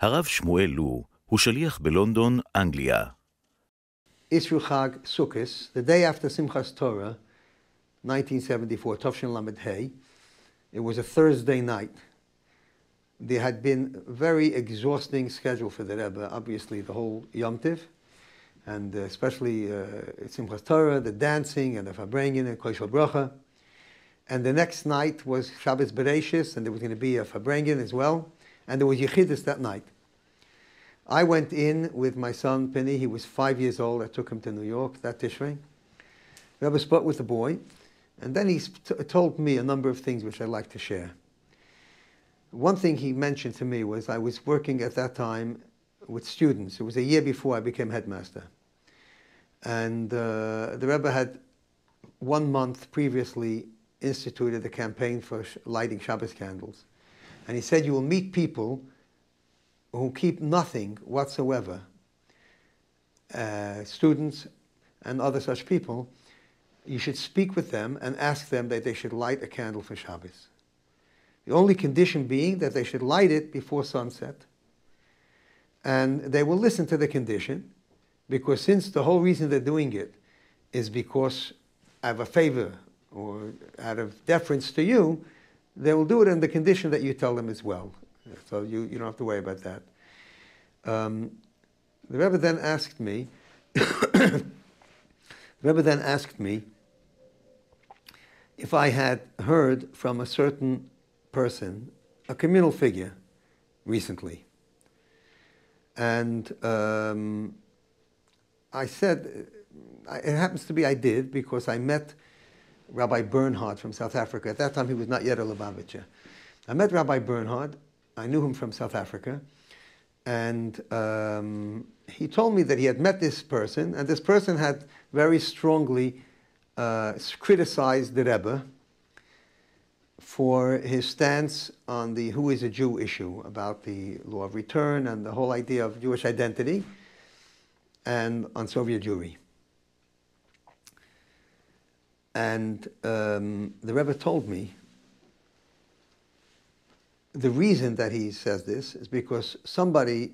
הרב שמואל הוא שליח בלונדון, אנגליה. Isru Chag Sukkos, the day after Simchas Torah, 1974, Tovshin Lamed Hey, it was a Thursday night. There had been a very exhausting schedule for the Rebbe, obviously the whole Yom Tiv, and especially Simchas Torah, the dancing and the Farbrengen and Koshel Bracha. And the next night was Shabbos Bereshis, and there was going to be a Farbrengen as well, and there was Yechidus that night. I went in with my son, Penny. He was 5 years old. I took him to New York that Tishrei. The Rebbe spoke with the boy, and then he told me a number of things which I'd like to share. One thing he mentioned to me was I was working at that time with students. It was a year before I became headmaster. And the Rebbe had 1 month previously instituted a campaign for lighting Shabbos candles. And he said, you will meet people who keep nothing whatsoever, students and other such people. You should speak with them and ask them that they should light a candle for Shabbos. The only condition being that they should light it before sunset. And they will listen to the condition, because since the whole reason they're doing it is because I have a favor or out of deference to you, they will do it on the condition that you tell them as well. So you don't have to worry about that. The Rebbe then asked me, if I had heard from a certain person, a communal figure, recently. And I said, it happens to be I did, because I met Rabbi Bernhard from South Africa. At that time, he was not yet a Lubavitcher. I met Rabbi Bernhard. I knew him from South Africa. And he told me that he had met this person, and this person had very strongly criticized the Rebbe for his stance on the who is a Jew issue, about the law of return and the whole idea of Jewish identity, and on Soviet Jewry. And the Rebbe told me the reason that he says this is because somebody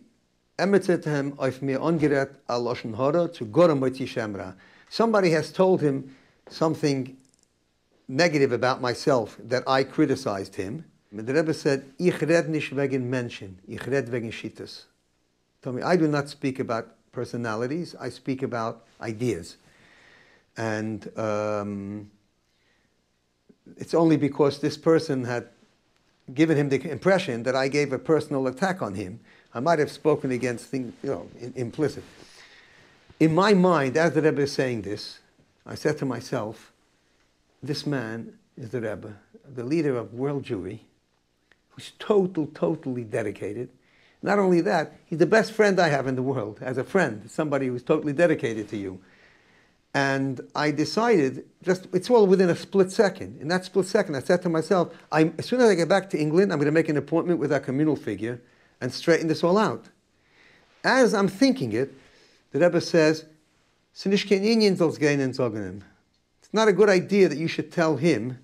emitzet him auf mir ongeret al lashon hara to gorem motzi shemra. Somebody has told him something negative about myself that I criticized him. And the Rebbe said, Ich red nicht wegen Menschen, ich red wegen Shittas. Told me, I do not speak about personalities, I speak about ideas. And it's only because this person had given him the impression that I gave a personal attack on him. I might have spoken against things, implicit. In my mind, as the Rebbe is saying this, I said to myself, this man is the Rebbe, the leader of world Jewry, who's totally dedicated. Not only that, he's the best friend I have in the world. As a friend, somebody who's totally dedicated to you. And I decided, it's all within a split second. In that split second, I said to myself, as soon as I get back to England, I'm going to make an appointment with our communal figure and straighten this all out. As I'm thinking it, the Rebbe says, it's not a good idea that you should tell him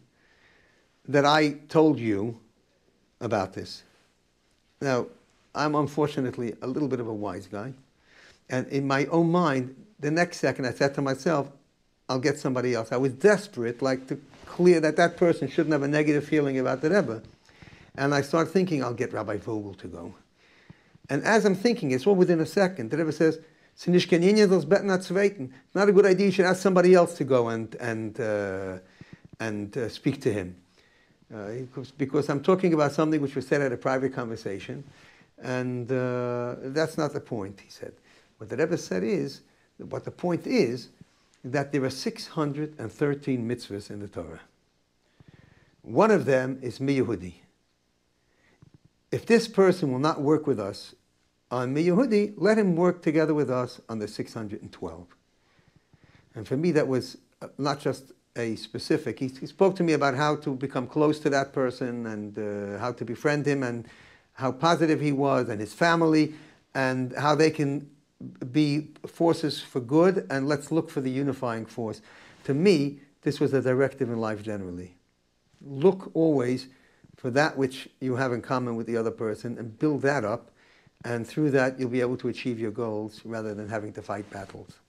that I told you about this. Now, I'm unfortunately a little bit of a wise guy. And in my own mind, the next second I said to myself, I'll get somebody else. I was desperate, to clear that person shouldn't have a negative feeling about the Rebbe. And I started thinking, I'll get Rabbi Vogel to go. And as I'm thinking, it's all within a second. The Rebbe says, it's not a good idea, you should ask somebody else to go and speak to him. Because I'm talking about something which was said at a private conversation, and that's not the point, he said. What the Rebbe said is, what the point is, that there are 613 mitzvahs in the Torah. One of them is mi-Yehudi. If this person will not work with us on mi-Yehudi, let him work together with us on the 612. And for me, that was not just a specific. He spoke to me about how to become close to that person and how to befriend him and how positive he was and his family and how they can be forces for good, and let's look for the unifying force. To me, this was a directive in life generally. Look always for that which you have in common with the other person and build that up. And through that, you'll be able to achieve your goals rather than having to fight battles.